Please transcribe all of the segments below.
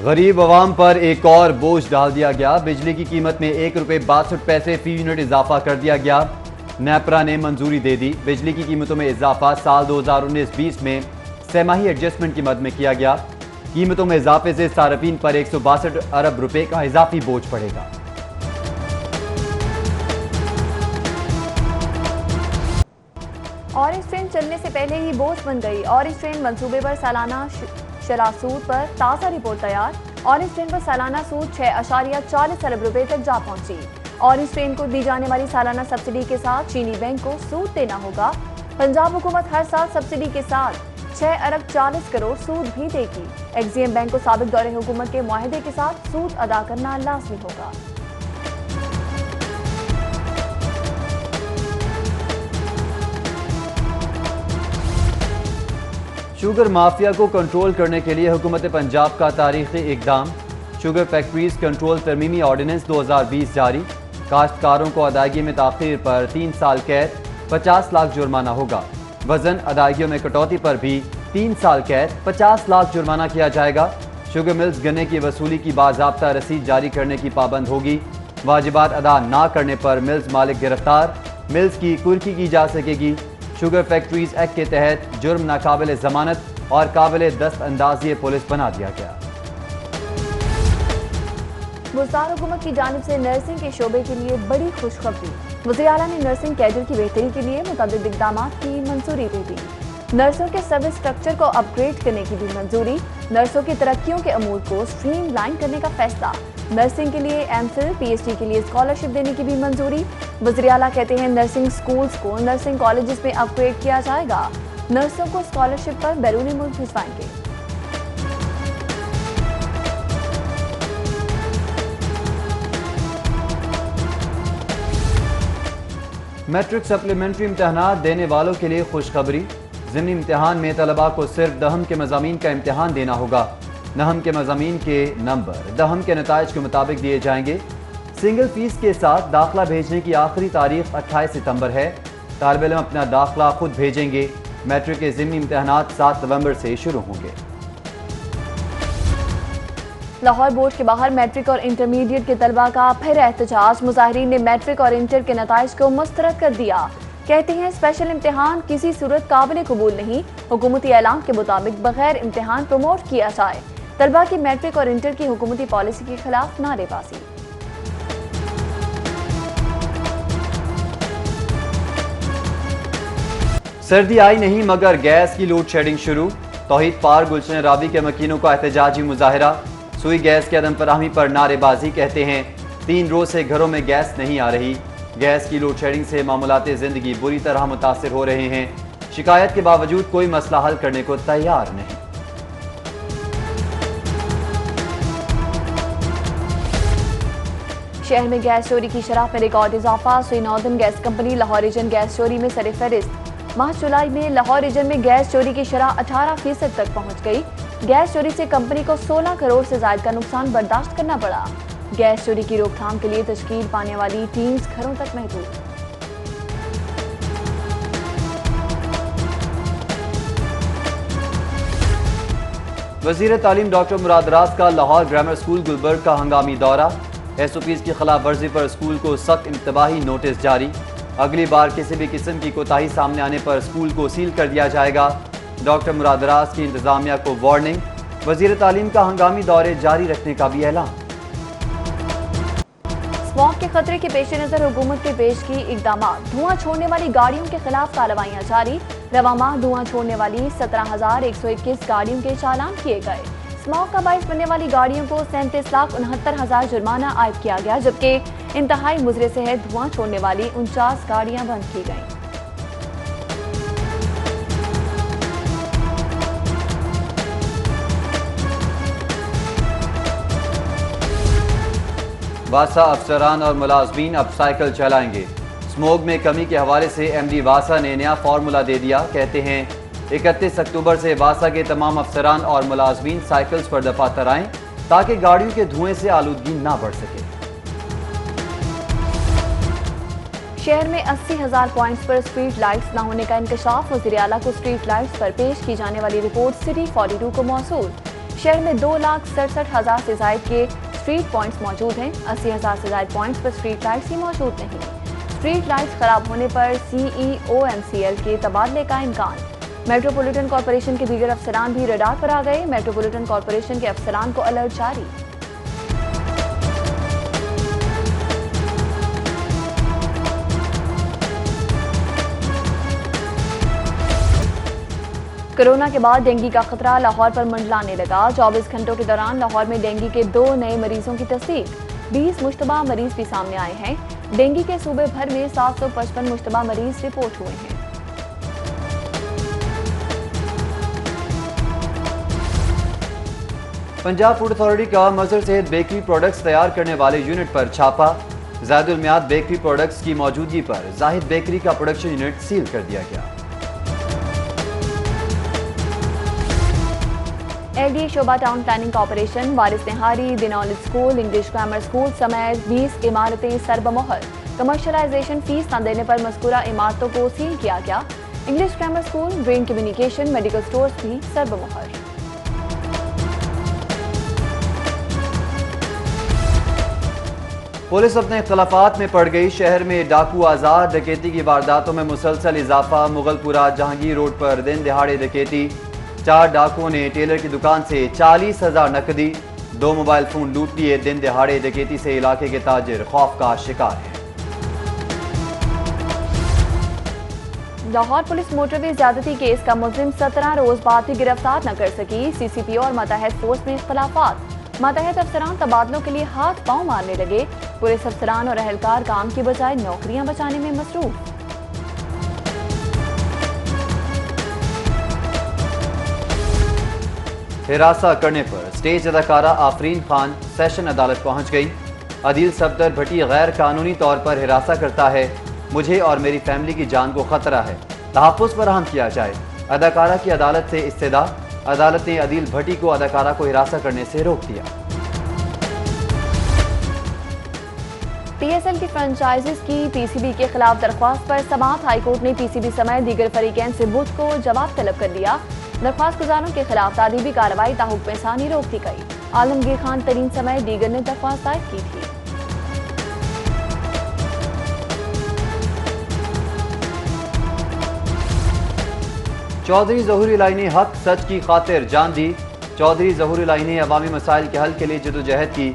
गरीब अवाम पर एक और बोझ डाल दिया गया। बिजली की कीमत में ₹1.62 फी यूनिट इजाफा कर दिया गया। नेपरा ने मंजूरी दे दी। बिजली की कीमतों में इजाफा साल 2019-20 में सहमाही एडजस्टमेंट की मद में किया गया। कीमतों में इजाफे से सार्फिन पर 162 अरब रुपए का इजाफी बोझ पड़ेगा। ऑरेंज ट्रेन चलने से पहले ही बोझ बन गई। ऑरेंज ट्रेन मंसूबे पर सालाना शरह सूद पर ताज़ा रिपोर्ट तैयार। ऑरेंज ट्रेन पर सालाना सूद 6.40 अरब रुपए तक जा पहुंची। ऑरेंज ट्रेन को दी जाने वाली सालाना सब्सिडी के साथ चीनी बैंक को सूद देना होगा। पंजाब हुकूमत हर साल सब्सिडी के साथ 6 अरब 40 करोड़ सूद भी देगी। एक्सिम बैंक को साबिक दौरे हुकूमत के मुआहदे के साथ सूद अदा करना लाजमी होगा। शुगर माफिया को कंट्रोल करने के लिए हुकूमत पंजाब का तारीखी इकदाम। शुगर फैक्ट्रीज कंट्रोल तरमीमी ऑर्डिनेंस 2020 जारी। काश्तकारों को अदायगी में ताखीर पर 3 साल कैद, 50 लाख जुर्माना होगा। वजन अदायगियों में कटौती पर भी 3 साल कैद, 50 लाख जुर्माना किया जाएगा। शुगर मिल्स गन्ने की वसूली की बाज़ाब्ता रसीद जारी करने की पाबंद होगी। वाजिबात अदा ना करने पर मिल्स मालिक गिरफ्तार। मिल्स की कुर्की की जा सकेगी। शुगर फैक्ट्रीज एक्ट के तहत जुर्म नाकाबिल जमानत और काबिल दस्त अंदाजी पुलिस बना दिया गया। बुज़दार हुकूमत की जानिब से नर्सिंग के शोबे के लिए बड़ी खुशखबरी। वज़ीर आला ने नर्सिंग कैडर की बेहतरी के लिए मुतअद्दिद इक़दामात की मंजूरी दे दी। नर्सों के सर्विस स्ट्रक्चर को अपग्रेड करने की भी मंजूरी। नर्सों की तरक्कियों के अमूर को स्ट्रीमलाइन करने का फैसला। नर्सिंग के लिए एमफिल पीएचडी के लिए स्कॉलरशिप देने की भी मंजूरी। वज़ीर आला कहते हैं नर्सिंग स्कूल्स को नर्सिंग कॉलेजेस में अपग्रेड किया जाएगा। नर्सों को स्कॉलरशिप पर बैरूनी मुल्क भिजवाएंगे। मैट्रिक सप्लीमेंट्री इम्तहानात देने वालों के लिए खुशखबरी। ज़िमनी इम्तिहान में तलबा को सिर्फ दहम के मज़ामीन का इम्तिहान देना होगा। नहम के मज़ामीन के नंबर दहम के नताइज के मुताबिक दिए जाएंगे। सिंगल फीस के साथ दाखिला भेजने की आखिरी तारीख 28 सितंबर है। तालिब इल्म अपना दाखिला खुद भेजेंगे। मैट्रिक के ज़िमनी इम्तिहानात 7 नवंबर से शुरू होंगे। लाहौर बोर्ड के बाहर मैट्रिक और इंटरमीडिएट के तलबा का फिर एहतजाज। मुजाहिरीन ने मैट्रिक और इंटर के नताइज को मुस्तरद कर दिया। कहते हैं स्पेशल इम्तिहान किसी सूरत काबिल कबूल नहीं। हुकूमती ऐलान के मुताबिक बगैर इम्तिहान प्रमोट किया जाए। तलबा की मैट्रिक और इंटर की हुकूमती पॉलिसी के खिलाफ नारेबाजी। सर्दी आई नहीं मगर गैस की लोड शेडिंग शुरू। तौहीद पार गुलशन रावी के मकीनों का एहतजाजी मुजाहिरा। सुई गैस के अदम फराहमी पर नारेबाजी। कहते हैं 3 रोज से घरों में गैस नहीं आ रही। गैस की लोड शेडिंग से मामूलाते जिंदगी बुरी तरह मुतासिर हो रहे हैं। शिकायत के बावजूद कोई मसला हल करने को तैयार नहीं। शहर में गैस चोरी की शरह में रिकॉर्ड इजाफा। सुई northern gas company Lahore reason gas चोरी में सरफहरिस्त। माह जुलाई में लाहौर रीजन में गैस चोरी की शरह 18% तक पहुंच गई। गैस चोरी से कंपनी को 16 करोड़ से ज्यादा का नुकसान बर्दाश्त करना पड़ा। गैस चोरी की रोकथाम के लिए तश्कील पाने वाली टीम्स घरों तक महदूद। वज़ीर तालीम डॉक्टर मुराद राज का लाहौर ग्रामर स्कूल गुलबर्ग का हंगामी दौरा। SOPs की खिलाफ वर्जी पर स्कूल को सख्त इंतबाही नोटिस जारी। अगली बार किसी भी किस्म की कोताही सामने आने पर स्कूल को सील कर दिया जाएगा। डॉक्टर मुराद राज की इंतजामिया को वार्निंग। वज़ीर तालीम का हंगामी दौरे जारी रखने का भी ऐलान। स्मॉग के खतरे के पेश नजर हुकूमत के पेश की इकदामात। धुआं छोड़ने वाली गाड़ियों के खिलाफ कार्रवाइयां जारी। रवा माह धुआं छोड़ने वाली 17,121 गाड़ियों के चालान किए गए। स्मॉग का बाइस बनने वाली गाड़ियों को 37,69,000 जुर्माना आयद किया गया, जबकि इंतहाई मुजरे से धुआं छोड़ने वाली 49 गाड़ियां बंद की गईं। वासा अफसरान और मुलाजमीन अब साइकिल चलाएंगे। स्मोग में कमी के हवाले से MD वासा ने नया फार्मूला दे दिया। कहते हैं 31 अक्टूबर से वासा के तमाम अफसरान और मुलाजमीन साइकिल्स पर दफातर आएं ताकि गाड़ियों के धुएं से आलूदगी ना बढ़ सके। शहर में 80,000 पॉइंट्स पर स्ट्रीट लाइट्स न होने का इंकशाफ। वज़ीर आला को स्ट्रीट लाइट्स पर पेश की जाने वाली रिपोर्ट सिटी 42 को मौसूल। शहर में 2,67,000 से ज्यादा के स्ट्रीट पॉइंट्स मौजूद हैं। 80,000 से ज्यादा पॉइंट्स पर स्ट्रीट लाइट्स ही मौजूद नहीं। स्ट्रीट लाइट्स खराब होने पर CEOMCL के तबादले का इम्कान। मेट्रोपॉलिटन कॉरपोरेशन के दीगर अफसरान भी रडार पर आ गए। मेट्रोपॉलिटन कॉरपोरेशन के अफसरान को अलर्ट जारी। कोरोना के बाद डेंगू का खतरा लाहौर पर मंडलाने लगा। 24 घंटों के दौरान लाहौर में डेंगू के 2 नए मरीजों की तस्दीक। 20 मुश्तबा मरीज भी सामने आए हैं। डेंगू के सूबे भर में 755 मुश्तबा मरीज रिपोर्ट हुए हैं। पंजाब फूड अथॉरिटी का मजहर सेहत बेकरी प्रोडक्ट्स तैयार करने वाले यूनिट पर छापा। ज़ायदुल मियाद बेकरी प्रोडक्ट्स की मौजूदगी पर जाहिद बेकरी का प्रोडक्शन यूनिट सील कर दिया गया। LDA शोबा टाउन प्लानिंग कॉर्पोरेशन, वारिस निहारी, दिनौलिद स्कूल, इंग्लिश ग्रामर स्कूल समेत 20 इमारतें सरबमोहर। कमर्शलाइजेशन फीस न देने पर मज़कूरा इमारतों को सील किया गया। English grammar school, green communication, medical stores भी सरबमोहर। पुलिस अपने इख्तलाफात में पड़ गई। शहर में डाकू आज़ाद, डकैती की वारदातों में मुसलसल इजाफा। मुगलपुरा जहांगीर रोड पर दिन दिहाड़े डकैती। 4 डाकुओं ने टेलर की दुकान से 40,000 नकदी, 2 मोबाइल फोन लूट लिए। दिन दिहाड़े डकैती से इलाके के ताजिर खौफ का शिकार है। लाहौर पुलिस मोटरवे ज्यादती केस का मुलजिम 17 रोज बाद भी गिरफ्तार न कर सकी। CCPO और मातहत फोर्स में इख्तलाफात। मातहत अफसरान तबादलों के लिए हाथ पांव मारने लगे। पुलिस अफसरान और अहलकार काम की बजाय नौकरियां बचाने में मसरूफ। हिरासा करने पर स्टेज अदाकारा आफरीन खान सेशन अदालत पहुंच गई। अदील सफदर भट्टी गैर कानूनी तौर पर हिरासा करता है। मुझे और मेरी फैमिली की जान को खतरा है, तहफ़्फ़ुज़ फराहम किया जाए। अदाकारा की अदालत से इस्तदा। अदालत ने अदील भट्टी को अदाकारा को हिरासा करने से रोक दिया। PSL की फ्रेंचाइजीज की PCB के खिलाफ दरख्वास्त पर समाअत हाईकोर्ट ने PCB समेत दीगर फरीकैन से बुध को जवाब तलब कर लिया। दरख्वास्त गुजारों के खिलाफ तादीबी कार्रवाई ताहुक्म सानी रोक दी गई। आलमगीर खान तरीन समेत दीगर ने दरख्वास्त दायर की थी। चौधरी ज़हूर इलाही ने हक सच की खातिर जान दी। चौधरी ज़हूर इलाही ने अवामी मसाइल के हल के लिए जदोजहद की।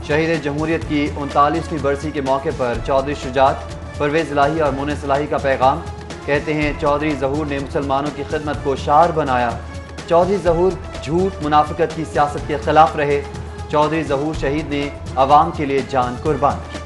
शहीद जमहूरियत की 39वीं बरसी के मौके पर चौधरी शुजात, परवेज़ इलाही और मोनिस इलाही का पैगाम। कहते हैं चौधरी ज़हूर ने मुसलमानों की खिदमत को शार बनाया। चौधरी ज़हूर झूठ मुनाफिकत की सियासत के खिलाफ रहे। चौधरी ज़हूर शहीद ने अवाम के लिए जान कुर्बान की।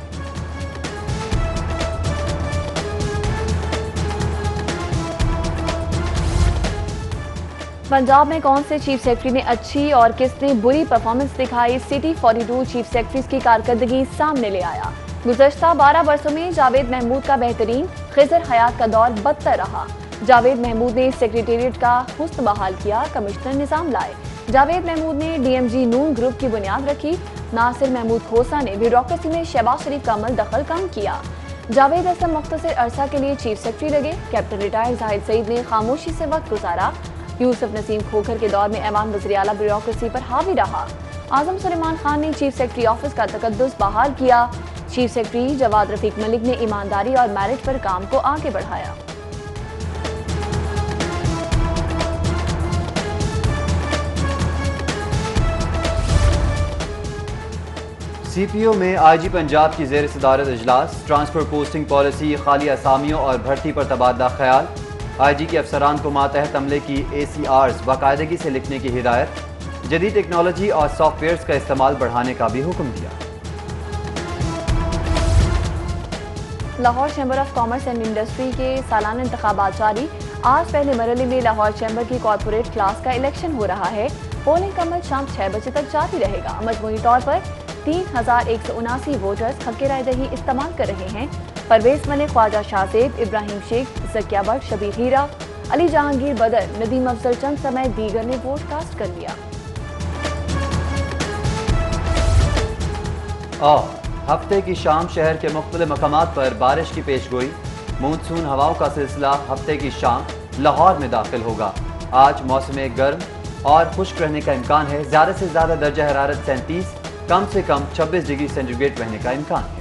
पंजाब में कौन से चीफ सेक्रेटरी ने अच्छी और किसने बुरी परफॉर्मेंस दिखाई, सिटी 42 चीफ सेक्रेटरीज की कारकर्दगी सामने ले आया। गुज़श्ता 12 बरसों में जावेद महमूद का बेहतरीन, खिज़र हयात का दौर बदतर रहा। जावेद महमूद ने सेक्रेटेरिएट का हुस्न बहाल किया, कमिश्नर निज़ाम लाए। जावेद महमूद ने DMG नून ग्रुप की बुनियाद रखी। नासिर महमूद खोसा ने ब्यूरोक्रेसी में शहबाज शरीफ का अमल दखल कम किया। जावेद असम मुख्तसर अरसा के लिए चीफ सेक्रेटरी लगे। कैप्टन रिटायर्ड जाहिद सईद ने खामोशी से वक्त गुजारा। यूसुफ नसीम खोखर के दौर में ऐवान वज़ीर आला ब्यूरोक्रेसी पर हावी रहा। आजम सुलेमान खान ने चीफ सेक्रेटरी ऑफिस का तकद्दुस बहाल किया। चीफ सेक्रेटरी जवाद रफीक मलिक ने ईमानदारी और मेरिट पर काम को आगे बढ़ाया। CPO में IG पंजाब की ज़ेर सदारत इजलास। ट्रांसफर पोस्टिंग पॉलिसी, खाली असामियों और भर्ती पर तबादला ख्याल। IG के अफसरान को मातहत अमले की ACRs बाकायदगी से लिखने की हिदायत। जदीद टेक्नोलॉजी और सॉफ्टवेयर्स का इस्तेमाल बढ़ाने का भी हुक्म दिया। Lahore chamber of commerce and industry के सालाना इंतखाबात जारी। आज पहले मरहले में लाहौर चैम्बर की कॉरपोरेट क्लास का इलेक्शन हो रहा है। पोलिंग का अमल शाम 6 बजे तक जारी रहेगा। मजमूई तौर पर 3179 वोटर्स हक़ राय दही इस्तेमाल कर रहे हैं। परवेज मलिक, ख्वाजा शाहजेब, इब्राहिम शेख, ज़किया भट्ट, शबीर हीरा, अली जहांगीर बदर, नदीम अफजल चंद समेत दीगर ने वोट कास्ट कर लिया। और हफ्ते की शाम शहर के मुख्तलिफ मकामात पर बारिश की पेशगोई। मानसून हवाओं का सिलसिला हफ्ते की शाम लाहौर में दाखिल होगा। आज मौसम गर्म, और खुश्क रहने का इम्कान है। ज़्यादा से ज़्यादा दर्जा हरारत 37, कम से कम 26 डिग्री सेंटीग्रेड रहने का इम्कान है।